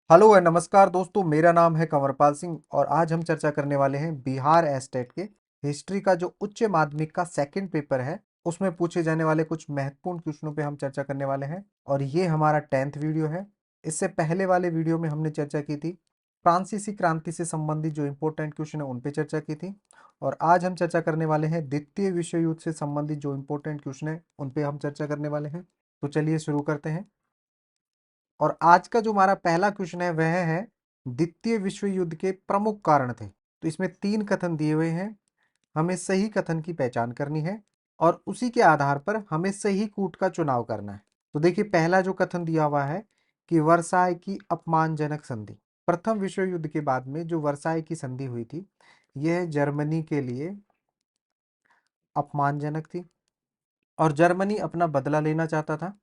Hello and नमस्कार दोस्तों, मेरा नाम है कंवरपाल सिंह और आज हम चर्चा करने वाले हैं बिहार एस्टेट के हिस्ट्री का जो उच्च माध्यमिक का सेकंड पेपर है उसमें पूछे जाने वाले कुछ महत्वपूर्ण क्वेश्चनों पे हम चर्चा करने वाले हैं। और ये हमारा 10th वीडियो है। इससे पहले वाले वीडियो में हमने चर्चा की थी फ्रांसीसी क्रांति से संबंधित जो इम्पोर्टेंट क्वेश्चन है उन पे चर्चा की थी। और आज हम चर्चा करने वाले हैं द्वितीय विश्व युद्ध से संबंधित जो इम्पोर्टेंट क्वेश्चन है उन पे हम चर्चा करने वाले हैं। तो चलिए शुरू करते हैं। और आज का जो हमारा पहला क्वेश्चन है वह है द्वितीय विश्व युद्ध के प्रमुख कारण थे। तो इसमें 3 कथन दिए हुए हैं, हमें सही कथन की पहचान करनी है और उसी के आधार पर हमें सही कूट का चुनाव करना है। तो देखिए, पहला जो कथन दिया हुआ है कि वर्साय की अपमानजनक संधि। प्रथम विश्व युद्ध के बाद में जो वर्साय की संधि हुई थी यह जर्मनी के लिए अपमानजनक थी और जर्मनी अपना बदला लेना चाहता था।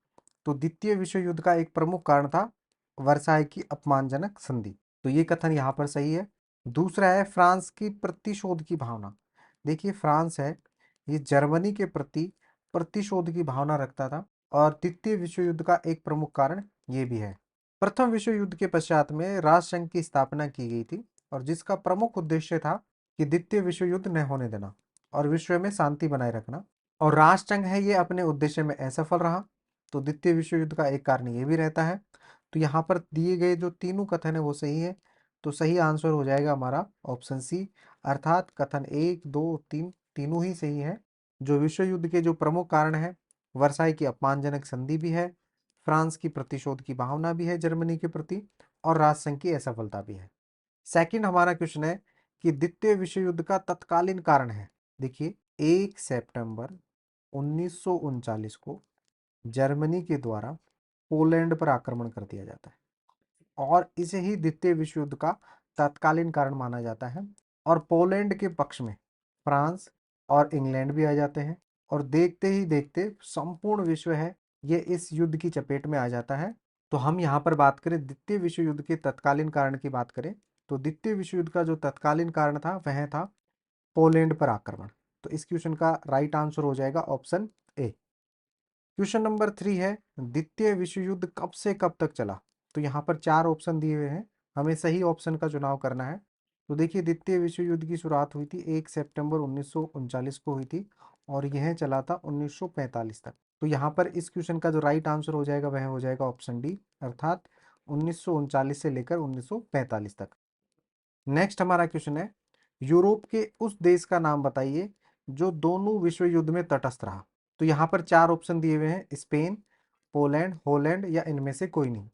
तो द्वितीय विश्व युद्ध का एक प्रमुख कारण था वर्साय की अपमानजनक संधि। तो ये कथन यहाँ पर सही है। दूसरा है फ्रांस की प्रतिशोध की भावना। देखिए, फ्रांस है ये जर्मनी के प्रति प्रतिशोध की भावना रखता था और द्वितीय विश्व युद्ध का एक प्रमुख कारण ये भी है। प्रथम विश्व युद्ध के पश्चात में राष्ट्रसंघ की स्थापना की गई थी और जिसका प्रमुख उद्देश्य था कि द्वितीय विश्व युद्ध न होने देना और विश्व में शांति बनाए रखना। और राष्ट्रसंघ है ये अपने उद्देश्य में असफल रहा। तो द्वितीय विश्व युद्ध का एक कारण ये भी रहता है। तो यहाँ पर दिए गए जो तीनों कथन है वो सही है। तो सही आंसर हो जाएगा हमारा ऑप्शन सी, अर्थात कथन 1, 2, 3 तीनों ही सही है। जो विश्व युद्ध के जो प्रमुख कारण है वर्साई की अपमानजनक संधि भी है, फ्रांस की प्रतिशोध की भावना भी है जर्मनी के प्रति, और राष्ट्रसंघ की असफलता भी है। सेकंड हमारा क्वेश्चन है कि द्वितीय विश्व युद्ध का तत्कालीन कारण है। देखिए, 1 सितंबर 1939 को जर्मनी के द्वारा पोलैंड पर आक्रमण कर दिया जाता है और इसे ही द्वितीय विश्व युद्ध का तत्कालीन कारण माना जाता है। और पोलैंड के पक्ष में फ्रांस और इंग्लैंड भी आ जाते हैं और देखते ही देखते संपूर्ण विश्व है ये इस युद्ध की चपेट में आ जाता है। तो हम यहाँ पर बात करें द्वितीय विश्व युद्ध के तत्कालीन कारण की बात करें तो द्वितीय विश्व युद्ध का जो तत्कालीन कारण था वह था पोलैंड पर आक्रमण। तो इस क्वेश्चन का राइट आंसर हो जाएगा ऑप्शन ए। क्वेश्चन नंबर 3 है द्वितीय विश्व युद्ध कब से कब तक चला। तो यहाँ पर 4 ऑप्शन दिए हुए हैं, हमें सही ऑप्शन का चुनाव करना है। तो देखिए, द्वितीय विश्व युद्ध की शुरुआत हुई थी 1 सितंबर 1939 को हुई थी और यह चला था 1945 तक। तो यहाँ पर इस क्वेश्चन का जो राइट आंसर हो जाएगा वह हो जाएगा ऑप्शन डी, अर्थात 1939 से लेकर 1945 तक। नेक्स्ट हमारा क्वेश्चन है यूरोप के उस देश का नाम बताइए जो दोनों विश्व युद्ध में तटस्थ रहा। तो यहाँ पर 4 ऑप्शन दिए हुए हैं, स्पेन, पोलैंड, हॉलैंड या इनमें से कोई नहीं।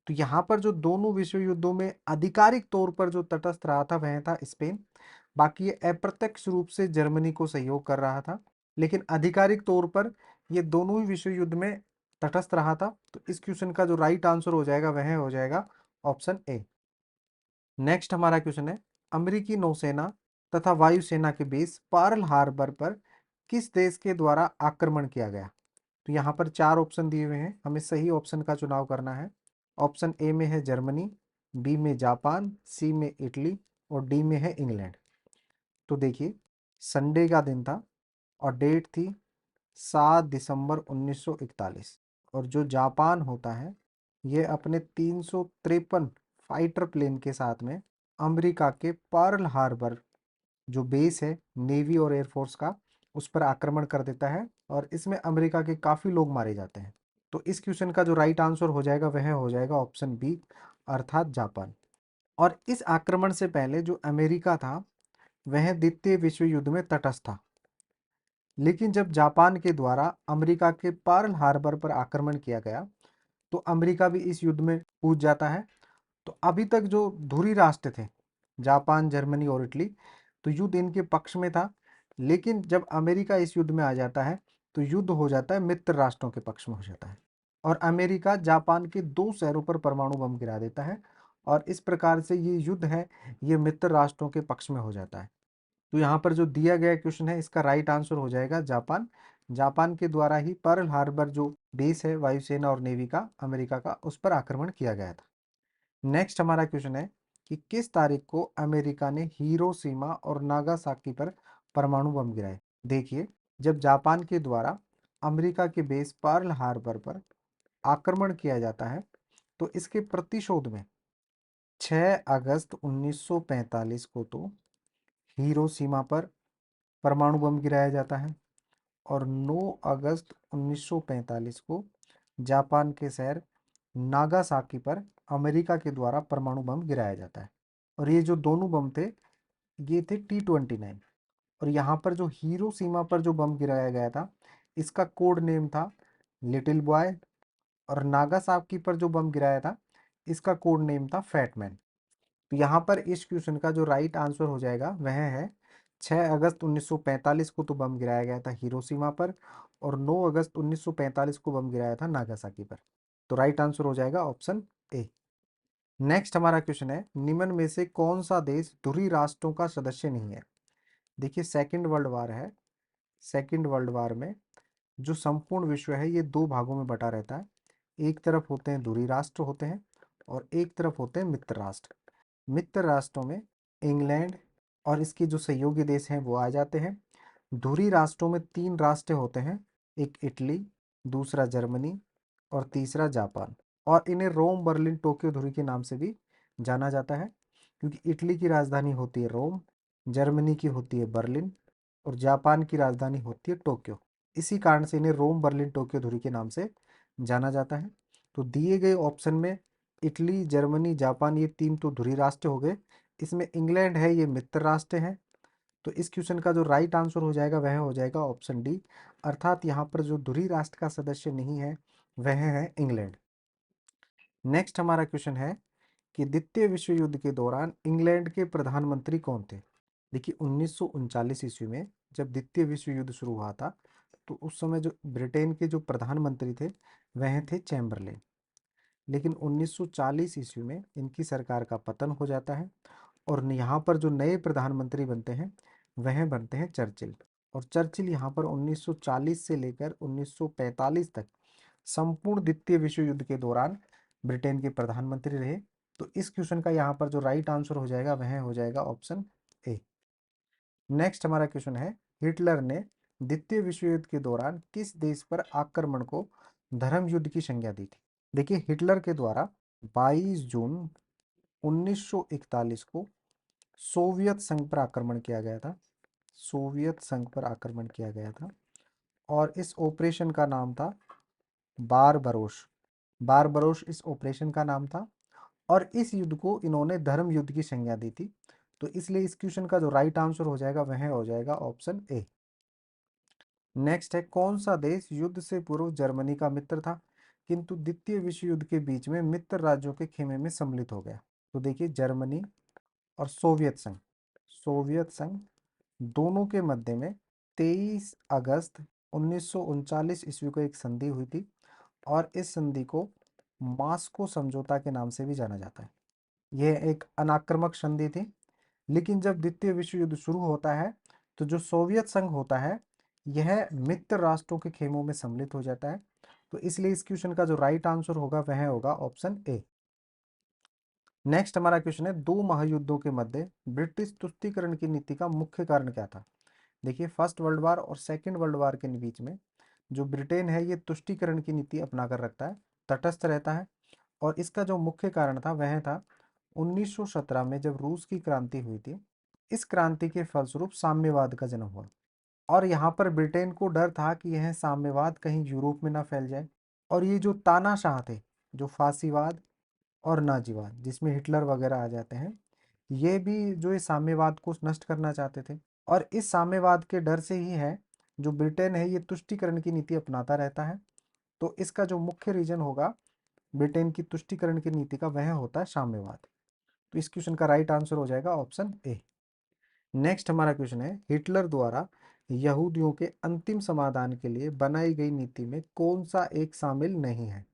तो यहाँ पर जो दोनों विश्व युद्धों में आधिकारिक तौर पर जो तटस्थ रहा था वह था स्पेन। बाकी ये अप्रत्यक्ष रूप से जर्मनी को सहयोग कर रहा था, लेकिन आधिकारिक तौर पर ये दोनों ही विश्व युद्ध में तटस्थ रहा था। तो इस क्वेश्चन का जो राइट आंसर हो जाएगा वह हो जाएगा ऑप्शन ए। नेक्स्ट हमारा क्वेश्चन है अमेरिकी नौसेना तथा वायुसेना के बेस पर्ल हार्बर पर किस देश के द्वारा आक्रमण किया गया। तो यहाँ पर 4 ऑप्शन दिए हुए हैं, हमें सही ऑप्शन का चुनाव करना है। ऑप्शन ए में है जर्मनी, बी में जापान, सी में इटली और डी में है इंग्लैंड। तो देखिए, संडे का दिन था और डेट थी 7 दिसंबर 1941 और जो जापान होता है ये अपने 353 फाइटर प्लेन के साथ में अमेरिका के पर्ल हार्बर जो बेस है नेवी और एयरफोर्स का उस पर आक्रमण कर देता है और इसमें अमेरिका के काफ़ी लोग मारे जाते हैं। तो इस क्वेश्चन का जो राइट आंसर हो जाएगा वह हो जाएगा ऑप्शन बी, अर्थात जापान। और इस आक्रमण से पहले जो अमेरिका था वह द्वितीय विश्व युद्ध में तटस्थ था, लेकिन जब जापान के द्वारा अमेरिका के पर्ल हार्बर पर आक्रमण किया गया तो अमेरिका भी इस युद्ध में कूद जाता है। तो अभी तक जो धुरी राष्ट्र थे जापान, जर्मनी और इटली, तो युद्ध इनके पक्ष में था। लेकिन जब अमेरिका इस युद्ध में आ जाता है तो युद्ध हो जाता है मित्र राष्ट्रों के पक्ष में हो जाता है और अमेरिका जापान के 2 शहरों पर परमाणु बम गिरा देता है और इस प्रकार से ये युद्ध है ये मित्र राष्ट्रों के पक्ष में हो जाता है। तो यहाँ पर जो दिया गया क्वेश्चन है इसका राइट आंसर हो जाएगा जापान। जापान के द्वारा ही पर्ल हार्बर जो बेस है वायुसेना और नेवी का अमेरिका का उस पर आक्रमण किया गया था। नेक्स्ट हमारा क्वेश्चन है कि किस तारीख को अमेरिका ने हिरोशिमा और नागासाकी पर परमाणु बम गिराए। देखिए, जब जापान के द्वारा अमेरिका के बेस पर्ल हार्बर पर आक्रमण किया जाता है तो इसके प्रतिशोध में 6 अगस्त 1945 को तो हिरोशिमा पर परमाणु बम गिराया जाता है और 9 अगस्त 1945 को जापान के शहर नागासाकी पर अमेरिका के द्वारा परमाणु बम गिराया जाता है। और ये जो दोनों बम थे ये थे T-29। और यहाँ पर जो हिरोशिमा पर जो बम गिराया गया था इसका कोड नेम था लिटिल बॉय। और नागासाकी पर जो बम गिराया था इसका कोड नेम था फैटमैन। तो यहाँ पर इस क्वेश्चन का जो राइट आंसर हो जाएगा वह है 6 अगस्त 1945 को तो बम गिराया गया था हिरोशिमा पर और 9 अगस्त 1945 को बम गिराया था नागासाकी पर। तो राइट आंसर हो जाएगा ऑप्शन ए। नेक्स्ट हमारा क्वेश्चन है निम्न में से कौन सा देश ध्रुवीय राष्ट्रों का सदस्य नहीं है। देखिए सेकेंड वर्ल्ड वार है। सेकेंड वर्ल्ड वार में जो संपूर्ण विश्व है ये दो भागों में बटा रहता है। एक तरफ होते हैं ध्रुवीय राष्ट्र होते हैं और एक तरफ होते हैं मित्र राष्ट्र। मित्र राष्ट्रों में इंग्लैंड और इसके जो सहयोगी देश हैं वो आ जाते हैं। ध्रुवीय राष्ट्रों में 3 राष्ट्र होते हैं, एक इटली, दूसरा जर्मनी और तीसरा जापान। और इन्हें रोम, बर्लिन, टोक्यो ध्रुवीय के नाम से भी जाना जाता है क्योंकि इटली की राजधानी होती है रोम, जर्मनी की होती है बर्लिन और जापान की राजधानी होती है टोक्यो। इसी कारण से इन्हें रोम, बर्लिन, टोक्यो ध्रुवीय के नाम से जाना जाता है। तो दिए गए ऑप्शन में इटली, जर्मनी, जापान ये 3 तो ध्रुवीय राष्ट्र हो गए। इसमें इंग्लैंड है ये मित्र राष्ट्र है। तो इस क्वेश्चन का जो राइट आंसर हो जाएगा वह हो जाएगा ऑप्शन डी। अर्थात यहाँ पर जो ध्रुवीय राष्ट्र का सदस्य नहीं है वह है इंग्लैंड। नेक्स्ट हमारा क्वेश्चन है कि द्वितीय विश्व युद्ध के दौरान इंग्लैंड के प्रधानमंत्री कौन थे। देखिए 1939 ईस्वी में जब द्वितीय विश्व युद्ध शुरू हुआ था तो उस समय जो ब्रिटेन के जो प्रधानमंत्री थे वह थे चैम्बरलेन। लेकिन 1940 ईस्वी में इनकी सरकार का पतन हो जाता है और यहाँ पर जो नए प्रधानमंत्री बनते हैं वह बनते हैं चर्चिल। और चर्चिल यहाँ पर 1940 से लेकर 1945 तक संपूर्ण द्वितीय विश्व युद्ध के दौरान ब्रिटेन के प्रधानमंत्री रहे। तो इस क्वेश्चन का यहाँ पर जो राइट आंसर हो जाएगा वह हो जाएगा ऑप्शन ए। नेक्स्ट हमारा क्वेश्चन है हिटलर ने द्वितीय विश्व युद्ध के दौरान किस देश पर आक्रमण को धर्म युद्ध की संज्ञा दी थी। देखिए हिटलर के द्वारा 22 जून 1941 को सोवियत संघ पर आक्रमण किया गया था। सोवियत संघ पर आक्रमण किया गया था और इस ऑपरेशन का नाम था बारबरोस। बारबरोस इस ऑपरेशन का नाम था और इस युद्ध को इन्होंने धर्म युद्ध की संज्ञा दी थी। तो इसलिए इस क्वेश्चन का जो राइट आंसर हो जाएगा वह हो जाएगा ऑप्शन ए। नेक्स्ट है कौन सा देश युद्ध से पूर्व जर्मनी का मित्र था किंतु द्वितीय विश्व युद्ध के बीच में मित्र राज्यों के खेमे में सम्मिलित हो गया। तो देखिए जर्मनी और सोवियत संघ, सोवियत संघ दोनों के मध्य में 23 अगस्त 1939 ईस्वी को एक संधि हुई थी और इस संधि को मास्को समझौता के नाम से भी जाना जाता है। यह एक अनाक्रमक संधि थी। लेकिन जब द्वितीय विश्व युद्ध शुरू होता है तो जो सोवियत संघ होता है यह मित्र राष्ट्रों के खेमों में सम्मिलित हो जाता है। तो इसलिए इस क्वेश्चन का जो राइट आंसर होगा वह होगा ऑप्शन ए। नेक्स्ट हमारा क्वेश्चन है दो महायुद्धों के मध्य ब्रिटिश तुष्टीकरण की नीति का मुख्य कारण क्या था। देखिए फर्स्ट वर्ल्ड वार और सेकेंड वर्ल्ड वार के बीच में जो ब्रिटेन है ये तुष्टीकरण की नीति अपनाकर रखता है, तटस्थ रहता है। और इसका जो मुख्य कारण था वह था 1917 में जब रूस की क्रांति हुई थी। इस क्रांति के फलस्वरूप साम्यवाद का जन्म हुआ और यहाँ पर ब्रिटेन को डर था कि यह साम्यवाद कहीं यूरोप में ना फैल जाए। और ये जो तानाशाह थे, जो फांसीवाद और नाजीवाद जिसमें हिटलर वगैरह आ जाते हैं, ये भी जो ये साम्यवाद को नष्ट करना चाहते थे। और इस साम्यवाद के डर से ही है जो ब्रिटेन है ये तुष्टीकरण की नीति अपनाता रहता है। तो इसका जो मुख्य रीजन होगा ब्रिटेन की तुष्टीकरण की नीति का वह होता है साम्यवाद। तो इस क्वेश्चन का राइट आंसर हो जाएगा ऑप्शन ए। नेक्स्ट हमारा क्वेश्चन है हिटलर द्वारा यहूदियों के अंतिम समाधान के लिए बनाई गई नीति में कौन सा एक शामिल नहीं है।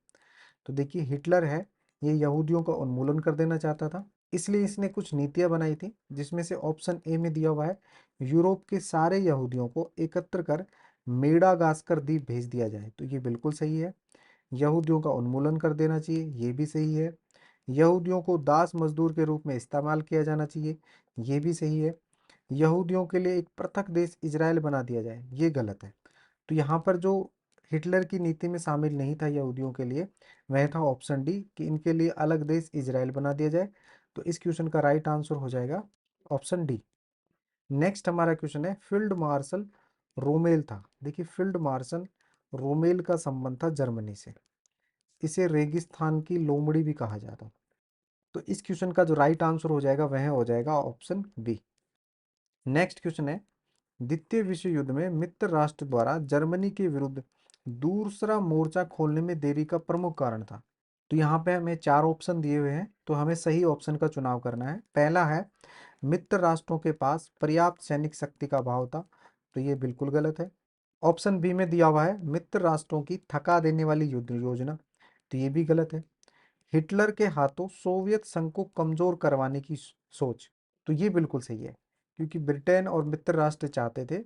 तो देखिए हिटलर है ये यहूदियों का उन्मूलन कर देना चाहता था, इसलिए इसने कुछ नीतियां बनाई थी जिसमें से ऑप्शन ए में दिया हुआ है यूरोप के सारे यहूदियों को एकत्र कर मेडागास्कर द्वीप भेज दिया जाए। तो ये बिल्कुल सही है। यहूदियों का उन्मूलन कर देना चाहिए, ये भी सही है। यहूदियों को दास मजदूर के रूप में इस्तेमाल किया जाना चाहिए, ये भी सही है। यहूदियों के लिए एक पृथक देश इजराइल बना दिया जाए, ये गलत है। तो यहाँ पर जो हिटलर की नीति में शामिल नहीं था यहूदियों के लिए वह था ऑप्शन डी कि इनके लिए अलग देश इजराइल बना दिया जाए। तो इस क्वेश्चन का राइट आंसर हो जाएगा ऑप्शन डी। नेक्स्ट हमारा क्वेश्चन है, फील्ड मार्शल रोमेल था। देखिए फील्ड मार्शल रोमेल का संबंध था जर्मनी से, इसे रेगिस्तान की लोमड़ी भी कहा जाता। तो इस क्वेश्चन का जो राइट आंसर हो जाएगा वह हो जाएगा ऑप्शन बी। नेक्स्ट क्वेश्चन है, द्वितीय विश्व युद्ध में मित्र राष्ट्र द्वारा जर्मनी के विरुद्ध दूसरा मोर्चा खोलने में देरी का प्रमुख कारण था। तो यहाँ पे हमें चार ऑप्शन दिए हुए हैं, तो हमें सही ऑप्शन का चुनाव करना है। पहला है, मित्र राष्ट्रों के पास पर्याप्त सैनिक शक्ति का अभाव था। तो ये बिल्कुल गलत है। ऑप्शन बी में दिया हुआ है मित्र राष्ट्रों की थका देने वाली युद्ध योजना। तो ये भी गलत है। हिटलर के हाथों सोवियत संघ को कमजोर करवाने की सोच। तो ये बिल्कुल सही है, क्योंकि ब्रिटेन और मित्र राष्ट्र चाहते थे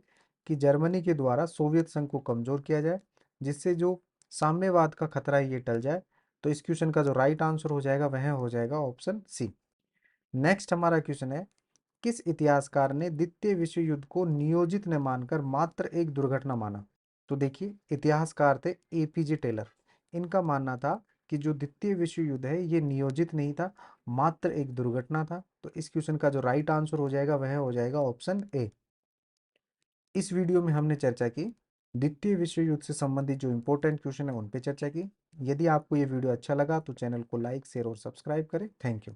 कि जर्मनी के द्वारा सोवियत संघ को कमजोर किया जाए, जिससे जो साम्यवाद का खतरा है ये टल जाए। तो इस क्वेश्चन का जो राइट आंसर हो जाएगा वह हो जाएगा ऑप्शन सी। नेक्स्ट हमारा क्वेश्चन है, किस इतिहासकार ने द्वितीय विश्व युद्ध को नियोजित न मानकर मात्र एक दुर्घटना माना। तो देखिए इतिहासकार थे एपीजे टेलर। इनका मानना था कि जो द्वितीय विश्व युद्ध है ये नियोजित नहीं था, मात्र एक दुर्घटना था। तो इस क्वेश्चन का जो राइट आंसर हो जाएगा वह हो जाएगा ऑप्शन ए। इस वीडियो में हमने चर्चा की द्वितीय विश्व युद्ध से संबंधित जो इंपॉर्टेंट क्वेश्चन है उन पे चर्चा की। यदि आपको ये वीडियो अच्छा लगा तो चैनल को लाइक शेयर और सब्सक्राइब करें। Thank you.